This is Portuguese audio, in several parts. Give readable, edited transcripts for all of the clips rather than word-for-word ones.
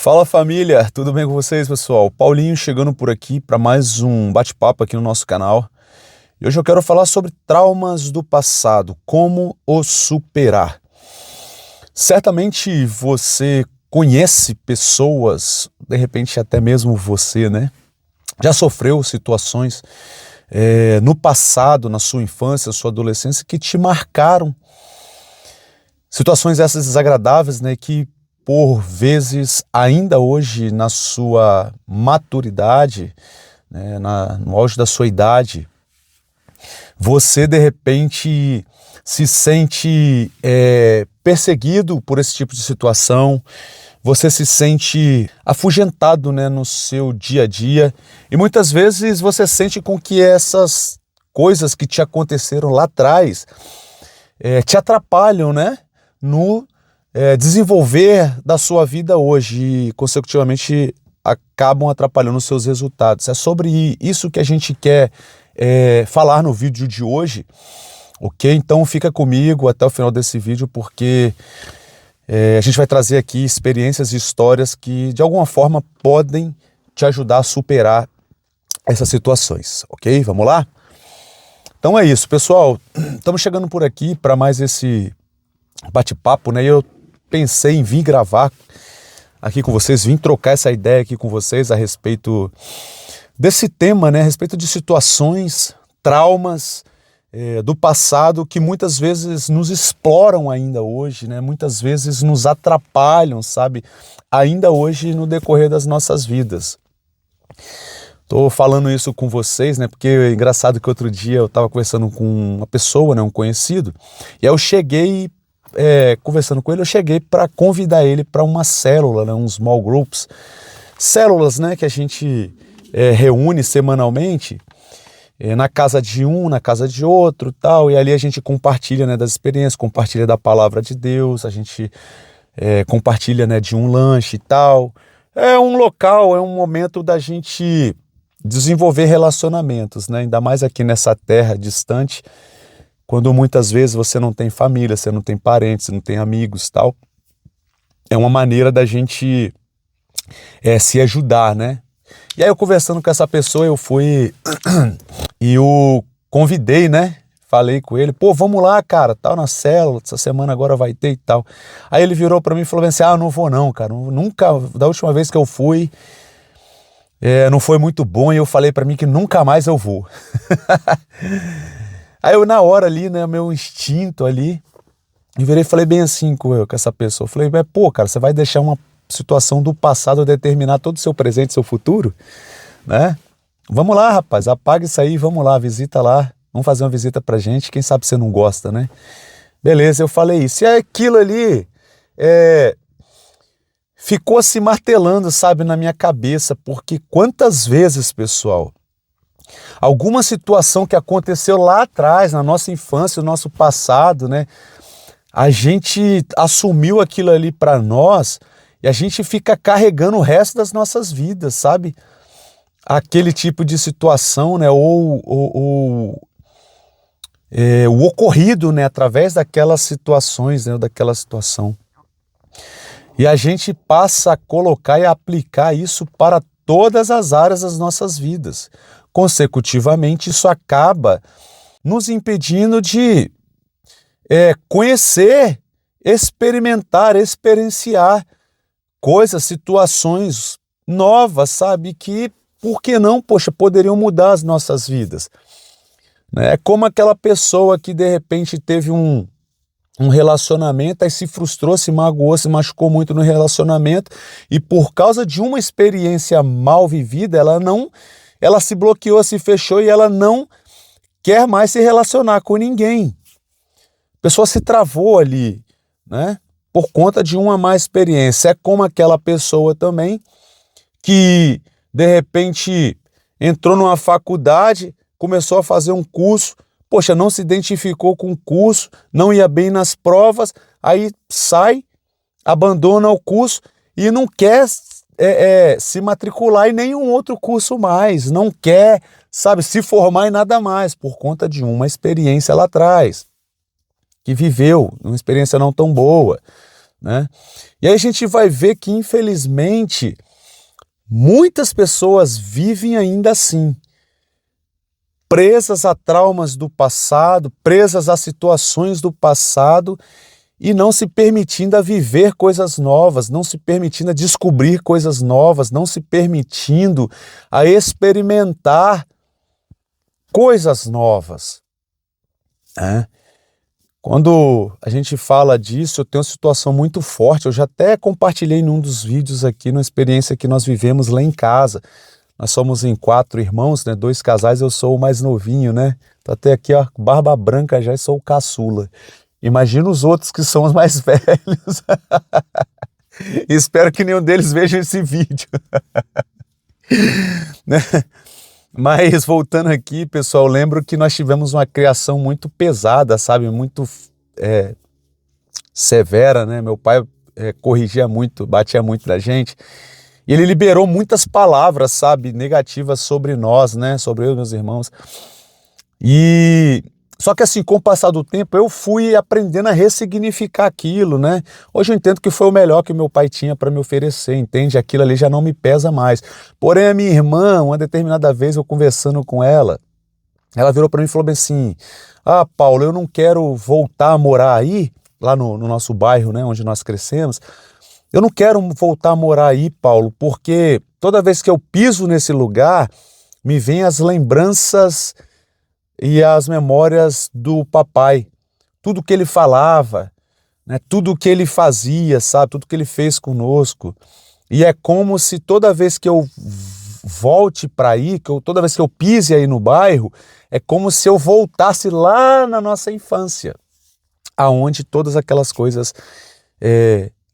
Fala família, tudo bem com vocês, pessoal? Paulinho chegando por aqui para mais um bate-papo aqui no nosso canal. E hoje eu quero falar sobre traumas do passado, como os superar. Certamente você conhece pessoas, de repente até mesmo você, né? Já sofreu situações no passado, na sua infância, sua adolescência, que te marcaram. Situações essas desagradáveis, né? Que por vezes, ainda hoje, na sua maturidade, né, no auge da sua idade, você de repente se sente perseguido por esse tipo de situação, você se sente afugentado, né, no seu dia a dia, e muitas vezes você sente com que essas coisas que te aconteceram lá atrás te atrapalham, né, no desenvolver da sua vida hoje e, consecutivamente, acabam atrapalhando os seus resultados. É sobre isso que a gente quer falar no vídeo de hoje, ok? Então fica comigo até o final desse vídeo, porque a gente vai trazer aqui experiências e histórias que, de alguma forma, podem te ajudar a superar essas situações, ok? Vamos lá? Então é isso, pessoal. Estamos chegando por aqui para mais esse bate-papo, né? Eu pensei em vir gravar aqui com vocês, vim trocar essa ideia aqui com vocês a respeito desse tema, né? A respeito de situações, traumas do passado que muitas vezes nos exploram ainda hoje, né? Muitas vezes nos atrapalham, sabe? Ainda hoje no decorrer das nossas vidas. Tô falando isso com vocês, né? Porque é engraçado que outro dia eu estava conversando com uma pessoa, né? Um conhecido, e aí eu cheguei conversando com ele, eu cheguei para convidar ele para uma célula, né, um small groups, células, né, que a gente reúne semanalmente na casa de um, na casa de outro, tal, e ali a gente compartilha, né, das experiências, compartilha da palavra de Deus, a gente compartilha, né, de um lanche e tal. É um local, é um momento da gente desenvolver relacionamentos, né, ainda mais aqui nessa terra distante, quando muitas vezes você não tem família, você não tem parentes, você não tem amigos, tal. É uma maneira da gente se ajudar, né? E aí eu conversando com essa pessoa, eu fui e o convidei, né? Falei com ele, pô, vamos lá, cara, tal, na célula, essa semana agora vai ter e tal. Aí ele virou pra mim e falou assim, não vou não, cara, nunca, da última vez que eu fui, não foi muito bom, e eu falei pra mim que nunca mais eu vou. Aí eu, na hora ali, né, meu instinto ali, eu virei e falei bem assim com essa pessoa. Eu falei, pô, cara, você vai deixar uma situação do passado determinar todo o seu presente, seu futuro, né? Vamos lá, rapaz, apaga isso aí, vamos lá, visita lá, vamos fazer uma visita pra gente, quem sabe você não gosta, né? Beleza, eu falei isso. E aquilo ali ficou se martelando, sabe, na minha cabeça, porque quantas vezes, pessoal, alguma situação que aconteceu lá atrás, na nossa infância, no nosso passado, né? A gente assumiu aquilo ali para nós e a gente fica carregando o resto das nossas vidas, sabe? Aquele tipo de situação, né? O ocorrido, né? Através daquelas situações, né? Daquela situação. E a gente passa a colocar e aplicar isso para todas as áreas das nossas vidas. Consecutivamente, isso acaba nos impedindo de conhecer, experimentar, experienciar coisas, situações novas, sabe? Que, por que não, poxa, poderiam mudar as nossas vidas. É como aquela pessoa que de repente teve um relacionamento, aí se frustrou, se magoou, se machucou muito no relacionamento e por causa de uma experiência mal vivida, ela se bloqueou, se fechou e ela não quer mais se relacionar com ninguém. A pessoa se travou ali, né? Por conta de uma má experiência. É como aquela pessoa também que, de repente, entrou numa faculdade, começou a fazer um curso, poxa, não se identificou com o curso, não ia bem nas provas, aí sai, abandona o curso e não quer se matricular em nenhum outro curso mais, não quer, sabe, se formar em nada mais, por conta de uma experiência lá atrás, que viveu, uma experiência não tão boa, né? E aí a gente vai ver que, infelizmente, muitas pessoas vivem ainda assim, presas a traumas do passado, presas a situações do passado e não se permitindo a viver coisas novas, não se permitindo a descobrir coisas novas, não se permitindo a experimentar coisas novas, né? Quando a gente fala disso, eu tenho uma situação muito forte. Eu já até compartilhei num dos vídeos aqui, numa experiência que nós vivemos lá em casa. Nós somos em 4 irmãos, né? 2 casais, eu sou o mais novinho, né? Tô até aqui, ó, barba branca já e sou o caçula. Imagina os outros que são os mais velhos. Espero que nenhum deles veja esse vídeo. Né? Mas voltando aqui, pessoal, lembro que nós tivemos uma criação muito pesada, sabe? Muito severa, né? Meu pai corrigia muito, batia muito da gente. E ele liberou muitas palavras, sabe? Negativas sobre nós, né? Sobre eu e meus irmãos. E só que assim, com o passar do tempo, eu fui aprendendo a ressignificar aquilo, né? Hoje eu entendo que foi o melhor que meu pai tinha para me oferecer, entende? Aquilo ali já não me pesa mais. Porém, a minha irmã, uma determinada vez, eu conversando com ela virou para mim e falou bem assim: ah, Paulo, eu não quero voltar a morar aí, lá no nosso bairro, né, onde nós crescemos. Eu não quero voltar a morar aí, Paulo, porque toda vez que eu piso nesse lugar, me vêm as lembranças e as memórias do papai, tudo que ele falava, né, tudo que ele fazia, sabe, tudo que ele fez conosco. E é como se toda vez que eu volte para aí, toda vez que eu pise aí no bairro, é como se eu voltasse lá na nossa infância, aonde todas aquelas coisas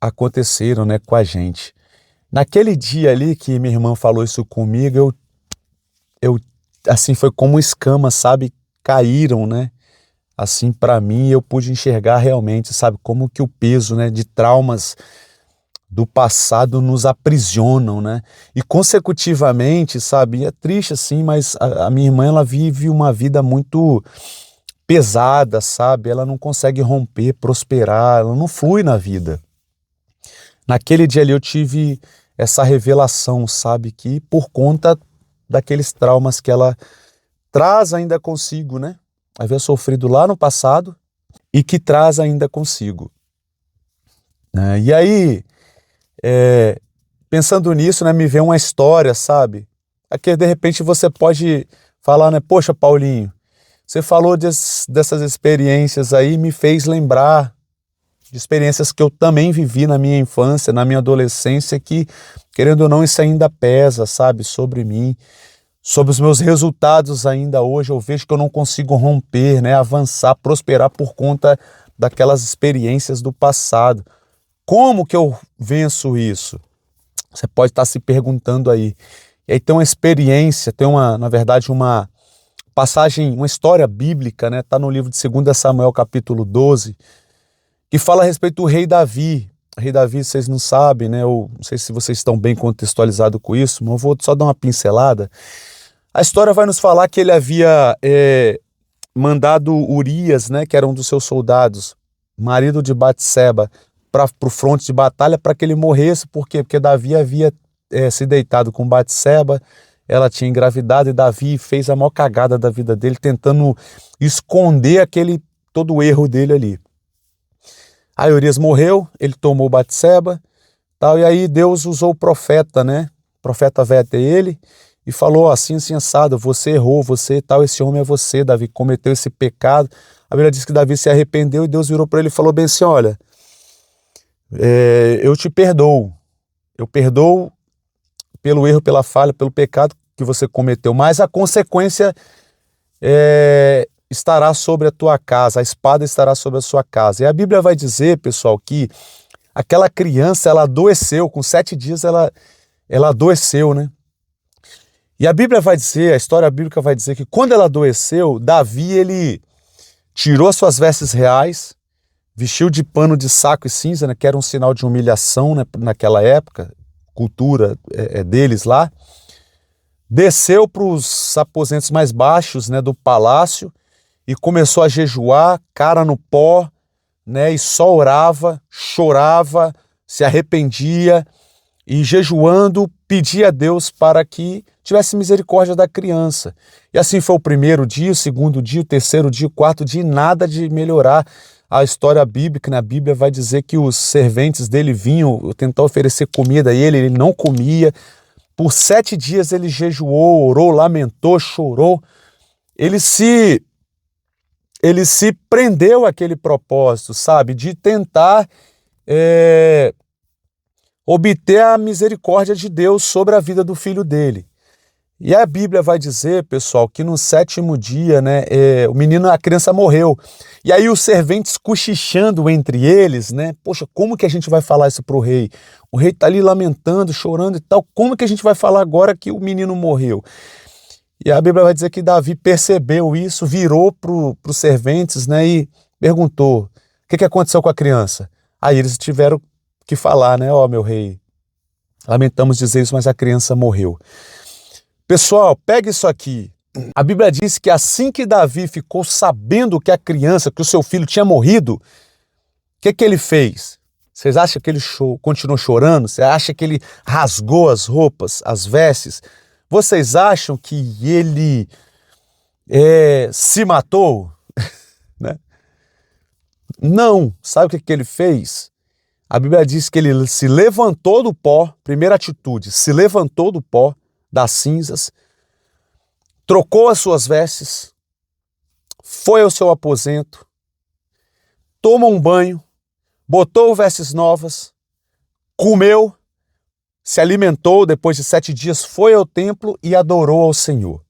aconteceram, né, com a gente. Naquele dia ali que minha irmã falou isso comigo, eu assim, foi como escamas, sabe, caíram, né, assim para mim, eu pude enxergar realmente, sabe, como que o peso, né, de traumas do passado nos aprisionam, né, e consecutivamente, sabe, é triste assim, mas a minha irmã, ela vive uma vida muito pesada, sabe, ela não consegue romper, prosperar, ela não flui na vida. Naquele dia ali eu tive essa revelação, sabe, que por conta daqueles traumas que ela traz ainda consigo, né? Havia sofrido lá no passado e que traz ainda consigo. E aí, pensando nisso, né, me veio uma história, sabe? Aqui de repente você pode falar, né? Poxa, Paulinho, você falou dessas experiências aí, me fez lembrar de experiências que eu também vivi na minha infância, na minha adolescência, que, querendo ou não, isso ainda pesa, sabe, sobre mim, sobre os meus resultados ainda hoje. Eu vejo que eu não consigo romper, né, avançar, prosperar por conta daquelas experiências do passado. Como que eu venço isso? Você pode estar se perguntando aí. E aí tem uma experiência, na verdade, uma passagem, uma história bíblica, né, está no livro de 2 Samuel, capítulo 12, que fala a respeito do rei Davi. O rei Davi, vocês não sabem, né? Eu não sei se vocês estão bem contextualizados com isso, mas eu vou só dar uma pincelada. A história vai nos falar que ele havia mandado Urias, né, que era um dos seus soldados, marido de Batseba, para o fronte de batalha para que ele morresse. Por quê? Porque Davi havia se deitado com Batseba, ela tinha engravidado e Davi fez a maior cagada da vida dele, tentando esconder todo o erro dele ali. Aí Urias morreu, ele tomou Batseba, tal, e aí Deus usou o profeta, né? O profeta veio até ele e falou assim, assim, assado: você errou, você tal, esse homem é você, Davi, cometeu esse pecado. A Bíblia diz que Davi se arrependeu e Deus virou para ele e falou bem assim: olha, eu te perdoo, eu perdoo pelo erro, pela falha, pelo pecado que você cometeu, mas a consequência estará sobre a tua casa, a espada estará sobre a sua casa. E a Bíblia vai dizer, pessoal, que aquela criança, ela adoeceu, com 7 dias ela adoeceu, né? E a Bíblia vai dizer, a história bíblica vai dizer que quando ela adoeceu, Davi, ele tirou suas vestes reais, vestiu de pano de saco e cinza, né, que era um sinal de humilhação, né, naquela época, cultura deles lá, desceu para os aposentos mais baixos, né, do palácio, e começou a jejuar, cara no pó, né, e só orava, chorava, se arrependia e jejuando pedia a Deus para que tivesse misericórdia da criança. E assim foi o primeiro dia, o segundo dia, o terceiro dia, o quarto dia, e nada de melhorar. A história bíblica, na Bíblia, vai dizer que os serventes dele vinham tentar oferecer comida a ele não comia. Por 7 dias ele jejuou, orou, lamentou, chorou. Ele se prendeu àquele propósito, sabe, de tentar obter a misericórdia de Deus sobre a vida do filho dele. E a Bíblia vai dizer, pessoal, que no 7º dia, né, a criança morreu. E aí os serventes cochichando entre eles, né, poxa, como que a gente vai falar isso para o rei? O rei está ali lamentando, chorando e tal, como que a gente vai falar agora que o menino morreu? E a Bíblia vai dizer que Davi percebeu isso, virou para os serventes, né, e perguntou, o que aconteceu com a criança? Aí eles tiveram que falar, né, ó, meu rei, lamentamos dizer isso, mas a criança morreu. Pessoal, pega isso aqui. A Bíblia diz que assim que Davi ficou sabendo que que o seu filho tinha morrido, o que ele fez? Vocês acham que ele continuou chorando? Você acha que ele rasgou as roupas, as vestes? Vocês acham que ele se matou? Né? Não. Sabe o que ele fez? A Bíblia diz que ele se levantou do pó, primeira atitude, se levantou do pó, das cinzas, trocou as suas vestes, foi ao seu aposento, tomou um banho, botou vestes novas, comeu, se alimentou, depois de 7 dias foi ao templo e adorou ao Senhor.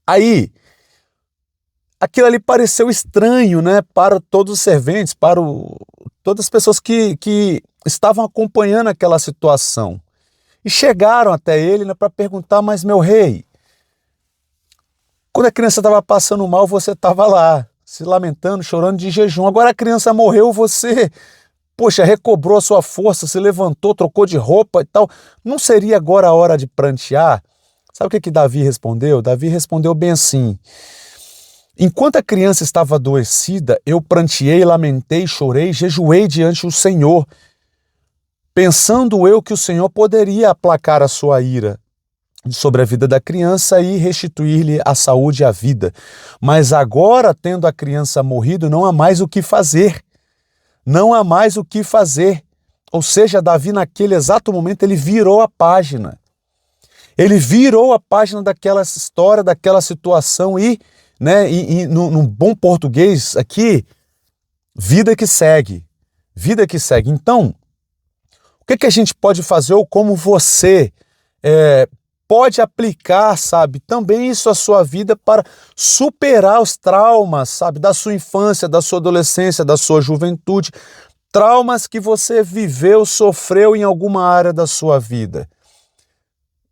Aí, aquilo ali pareceu estranho, né, para todos os serventes, todas as pessoas que estavam acompanhando aquela situação. E chegaram até ele, né, para perguntar, mas meu rei, quando a criança estava passando mal, você estava lá, se lamentando, chorando de jejum. Agora a criança morreu, você, poxa, recobrou a sua força, se levantou, trocou de roupa e tal. Não seria agora a hora de prantear? Sabe o que Davi respondeu? Davi respondeu bem assim, enquanto a criança estava adoecida, eu pranteei, lamentei, chorei, jejuei diante do Senhor, pensando eu que o Senhor poderia aplacar a sua ira sobre a vida da criança e restituir-lhe a saúde e a vida. Mas agora, tendo a criança morrido, não há mais o que fazer. Não há mais o que fazer. Ou seja, Davi, naquele exato momento, ele virou a página. Ele virou a página daquela história, daquela situação e num bom português aqui, vida que segue. Vida que segue. Então, o que a gente pode fazer ou como você pode aplicar, sabe, também isso à sua vida para superar os traumas, sabe, da sua infância, da sua adolescência, da sua juventude, traumas que você viveu, sofreu em alguma área da sua vida.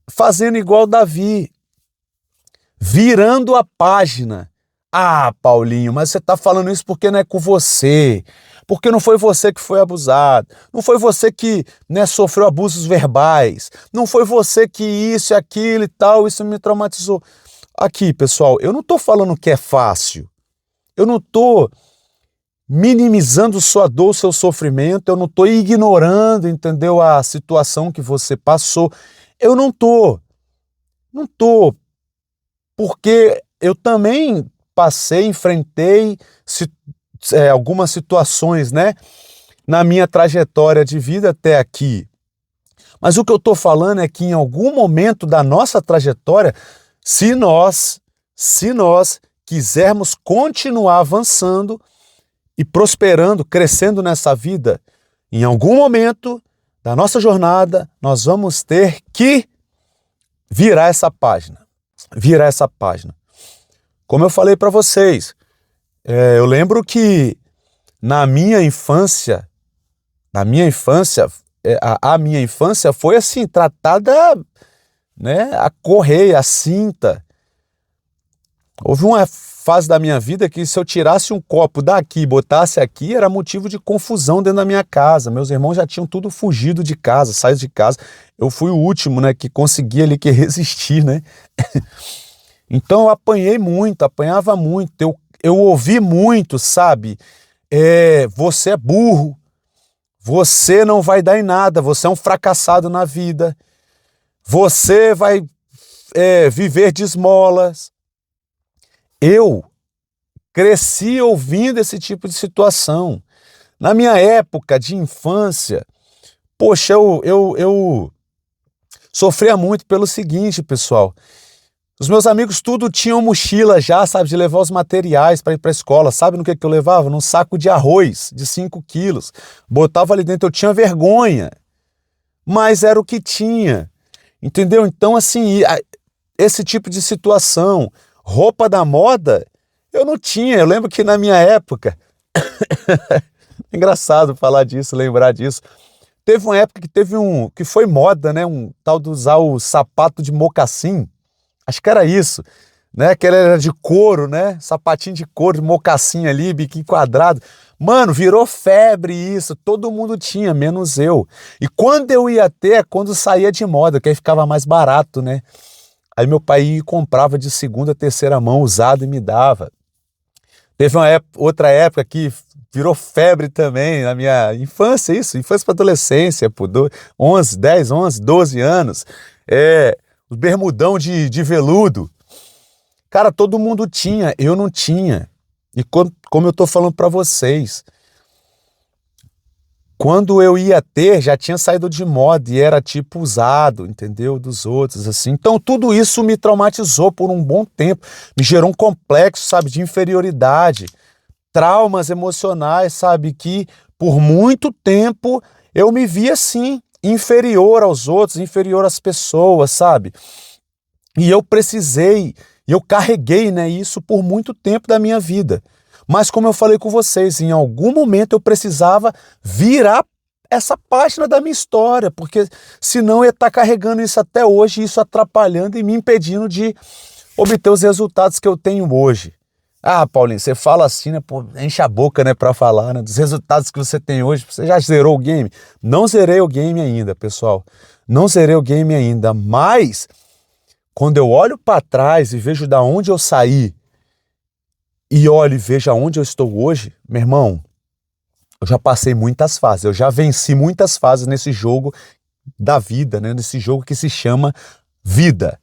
Fazendo igual Davi, virando a página. Ah, Paulinho, mas você está falando isso porque não é com você, porque não foi você que foi abusado, não foi você que sofreu abusos verbais, não foi você que isso e aquilo e tal, isso me traumatizou. Aqui, pessoal, eu não estou falando que é fácil, eu não estou minimizando sua dor, seu sofrimento, eu não estou ignorando, entendeu, a situação que você passou, eu não estou, porque eu também enfrentei algumas situações, na minha trajetória de vida até aqui. Mas o que eu estou falando é que em algum momento da nossa trajetória, se nós quisermos continuar avançando e prosperando, crescendo nessa vida, em algum momento da nossa jornada, nós vamos ter que virar essa página. Como eu falei para vocês, eu lembro que a minha infância foi assim, tratada, a correia, a cinta. Houve uma fase da minha vida que se eu tirasse um copo daqui e botasse aqui, era motivo de confusão dentro da minha casa. Meus irmãos já tinham tudo fugido de casa, saído de casa. Eu fui o último, que conseguia ali que resistir, Então eu apanhei muito, apanhava muito, eu ouvi muito, sabe? você é burro, você não vai dar em nada, você é um fracassado na vida, você vai viver de esmolas. Eu cresci ouvindo esse tipo de situação. Na minha época de infância, poxa, eu sofria muito pelo seguinte, pessoal. Os meus amigos tudo tinham mochila já, sabe, de levar os materiais para ir para a escola. Sabe no que eu levava? Num saco de arroz de 5 quilos. Botava ali dentro, eu tinha vergonha, mas era o que tinha. Entendeu? Então, assim, esse tipo de situação, roupa da moda, eu não tinha. Eu lembro que na minha época, engraçado falar disso, lembrar disso, teve uma época que foi moda, né? Um tal de usar o sapato de mocassim. Acho que era isso, né? Que ele era de couro, né? Sapatinho de couro, de mocassim ali, biquinho quadrado. Mano, virou febre isso, todo mundo tinha, menos eu. E quando eu ia ter, é quando saía de moda, que aí ficava mais barato, né? Aí meu pai comprava de segunda, terceira mão, usado e me dava. Teve outra época que virou febre também na minha infância, infância para adolescência, pô, 10, 11, 12 anos. Os bermudão de veludo. Cara, todo mundo tinha, eu não tinha. E como eu tô falando para vocês, quando eu ia ter, já tinha saído de moda e era tipo usado, entendeu? Dos outros, assim. Então tudo isso me traumatizou por um bom tempo. Me gerou um complexo, sabe, de inferioridade. Traumas emocionais, sabe, que por muito tempo eu me via assim, inferior aos outros, inferior às pessoas, sabe? E eu carreguei, né, isso por muito tempo da minha vida. Mas como eu falei com vocês, em algum momento eu precisava virar essa página da minha história, porque senão eu ia estar carregando isso até hoje, isso atrapalhando e me impedindo de obter os resultados que eu tenho hoje. Ah, Paulinho, você fala assim, né? Pô, enche a boca, né, pra falar, né, dos resultados que você tem hoje. Você já zerou o game? Não zerei o game ainda, pessoal. Não zerei o game ainda, mas quando eu olho para trás e vejo da onde eu saí e olho e vejo aonde eu estou hoje, meu irmão, eu já passei muitas fases, eu já venci muitas fases nesse jogo da vida, né? Nesse jogo que se chama vida.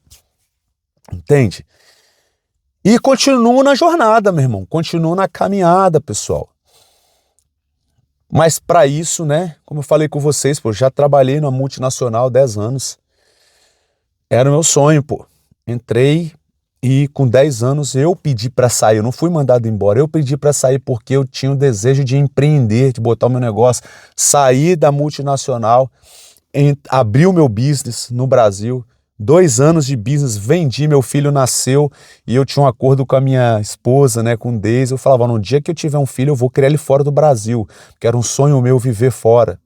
Entende? E continuo na jornada, meu irmão. Continuo na caminhada, pessoal. Mas para isso, né? Como eu falei com vocês, pô, já trabalhei numa multinacional 10 anos. Era o meu sonho, pô. Entrei e com 10 anos eu pedi para sair. Eu não fui mandado embora. Eu pedi para sair porque eu tinha o desejo de empreender, de botar o meu negócio, sair da multinacional, abrir o meu business no Brasil. 2 anos de business, vendi, meu filho nasceu e eu tinha um acordo com a minha esposa, né, com o Deise. Eu falava, no dia que eu tiver um filho, eu vou criar ele fora do Brasil, porque era um sonho meu viver fora.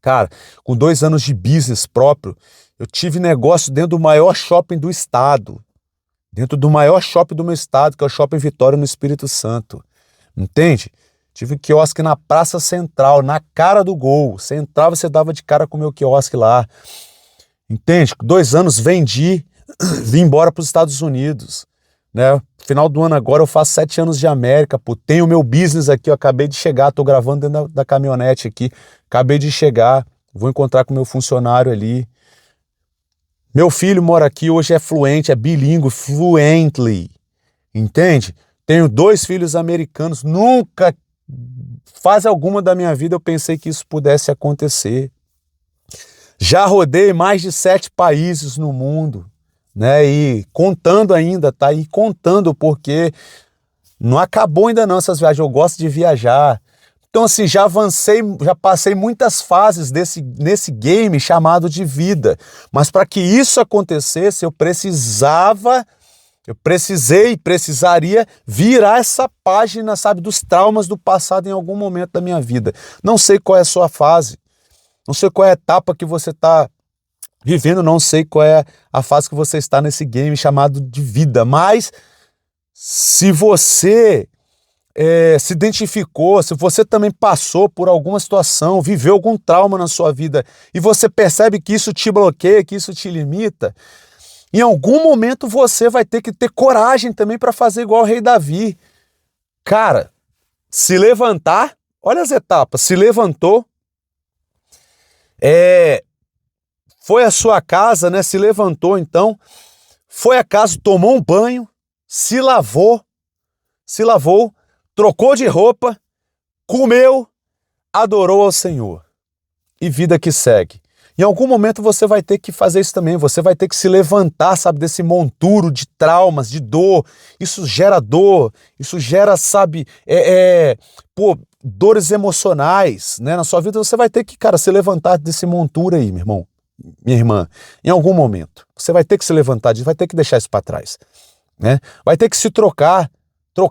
Cara, com 2 anos de business próprio, eu tive negócio dentro do maior shopping do estado, dentro do maior shopping do meu estado, que é o Shopping Vitória no Espírito Santo. Entende? Tive quiosque na Praça Central, na cara do gol. Você entrava, você dava de cara com o meu quiosque lá. Entende? 2 anos vendi, vim embora para os Estados Unidos, né? Final do ano agora eu faço 7 anos de América, pô, tenho meu business aqui, eu acabei de chegar, tô gravando dentro da caminhonete aqui, acabei de chegar, vou encontrar com meu funcionário ali. Meu filho mora aqui, hoje é fluente, é bilíngue, fluently, entende? Tenho 2 filhos americanos, nunca, fase alguma da minha vida eu pensei que isso pudesse acontecer. Já rodei mais de 7 países no mundo, né? E contando ainda, tá? E contando porque não acabou ainda não essas viagens. Eu gosto de viajar. Então, assim, já avancei, já passei muitas fases nesse game chamado de vida. Mas para que isso acontecesse, precisaria virar essa página, sabe, dos traumas do passado em algum momento da minha vida. Não sei qual é a sua fase. Não sei qual é a etapa que você está vivendo, não sei qual é a fase que você está nesse game chamado de vida, mas se você se identificou, se você também passou por alguma situação, viveu algum trauma na sua vida e você percebe que isso te bloqueia, que isso te limita, em algum momento você vai ter que ter coragem também para fazer igual o rei Davi. Cara, se levantar, olha as etapas, se levantou, foi à sua casa, né? Se levantou então, foi à casa, tomou um banho, se lavou, trocou de roupa, comeu, adorou ao Senhor. E vida que segue. Em algum momento você vai ter que fazer isso também, você vai ter que se levantar, sabe, desse monturo de traumas, de dor. Isso gera dor, isso gera, sabe, dores emocionais, né? Na sua vida você vai ter que, cara, se levantar desse monturo aí, meu irmão, minha irmã. Em algum momento você vai ter que se levantar, vai ter que deixar isso para trás, né? Vai ter que se trocar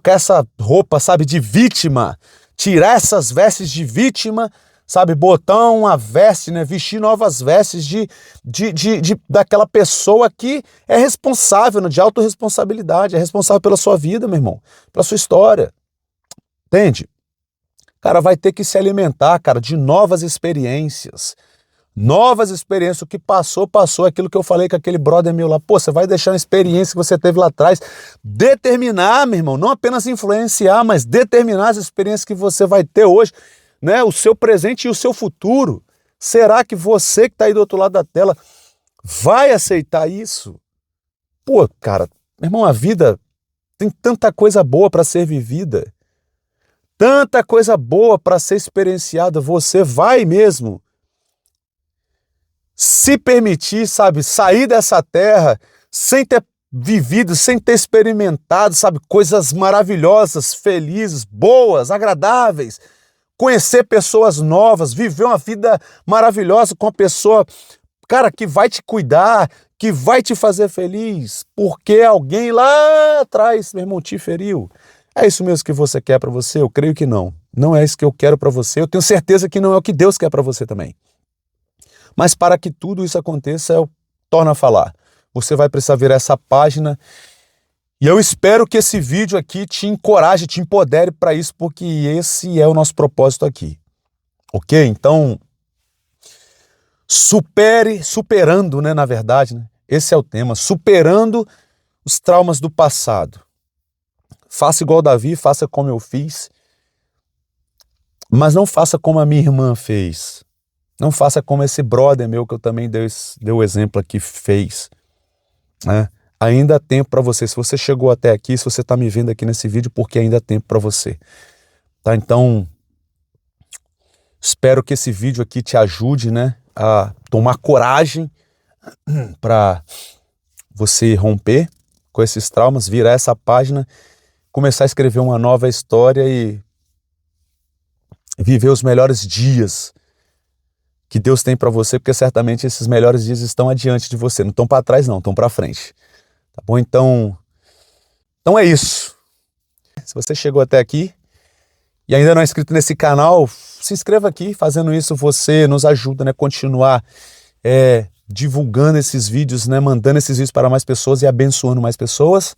essa roupa, sabe, de vítima, tirar essas vestes de vítima, sabe, botar uma veste, né, vestir novas vestes daquela pessoa que é responsável, né, de autorresponsabilidade, é responsável pela sua vida, meu irmão, pela sua história, entende? Cara, vai ter que se alimentar, cara, de novas experiências, o que passou, aquilo que eu falei com aquele brother meu lá, pô, você vai deixar uma experiência que você teve lá atrás, determinar, meu irmão, não apenas influenciar, mas determinar as experiências que você vai ter hoje, né, o seu presente e o seu futuro. Será que você que está aí do outro lado da tela vai aceitar isso? Pô, cara, meu irmão, a vida tem tanta coisa boa para ser vivida, tanta coisa boa para ser experienciada. Você vai mesmo se permitir, sabe, sair dessa terra sem ter vivido, sem ter experimentado, sabe, coisas maravilhosas, felizes, boas, agradáveis, conhecer pessoas novas, viver uma vida maravilhosa com uma pessoa, cara, que vai te cuidar, que vai te fazer feliz, porque alguém lá atrás, meu irmão, te feriu. É isso mesmo que você quer para você? Eu creio que não. Não é isso que eu quero para você. Eu tenho certeza que não é o que Deus quer para você também. Mas para que tudo isso aconteça, eu torno a falar. Você vai precisar virar essa página. E eu espero que esse vídeo aqui te encoraje, te empodere para isso, porque esse é o nosso propósito aqui. Ok? Então, superando, né, na verdade, né? Esse é o tema, superando os traumas do passado. Faça igual Davi, faça como eu fiz, mas não faça como a minha irmã fez. Não faça como esse brother meu que eu também dei o exemplo aqui fez, né? Ainda há tempo para você. Se você chegou até aqui, se você está me vendo aqui nesse vídeo, porque ainda há tempo para você. Tá? Então, espero que esse vídeo aqui te ajude, né, a tomar coragem para você romper com esses traumas, virar essa página, começar a escrever uma nova história e viver os melhores dias que Deus tem para você, porque certamente esses melhores dias estão adiante de você. Não estão para trás, não, estão para frente. Tá bom? Então é isso. Se você chegou até aqui e ainda não é inscrito nesse canal, se inscreva aqui. Fazendo isso, você nos ajuda, né, a continuar divulgando esses vídeos, né, mandando esses vídeos para mais pessoas e abençoando mais pessoas.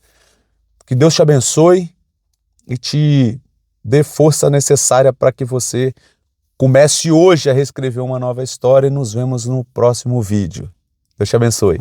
Que Deus te abençoe e te dê força necessária para que você comece hoje a reescrever uma nova história e nos vemos no próximo vídeo. Deus te abençoe.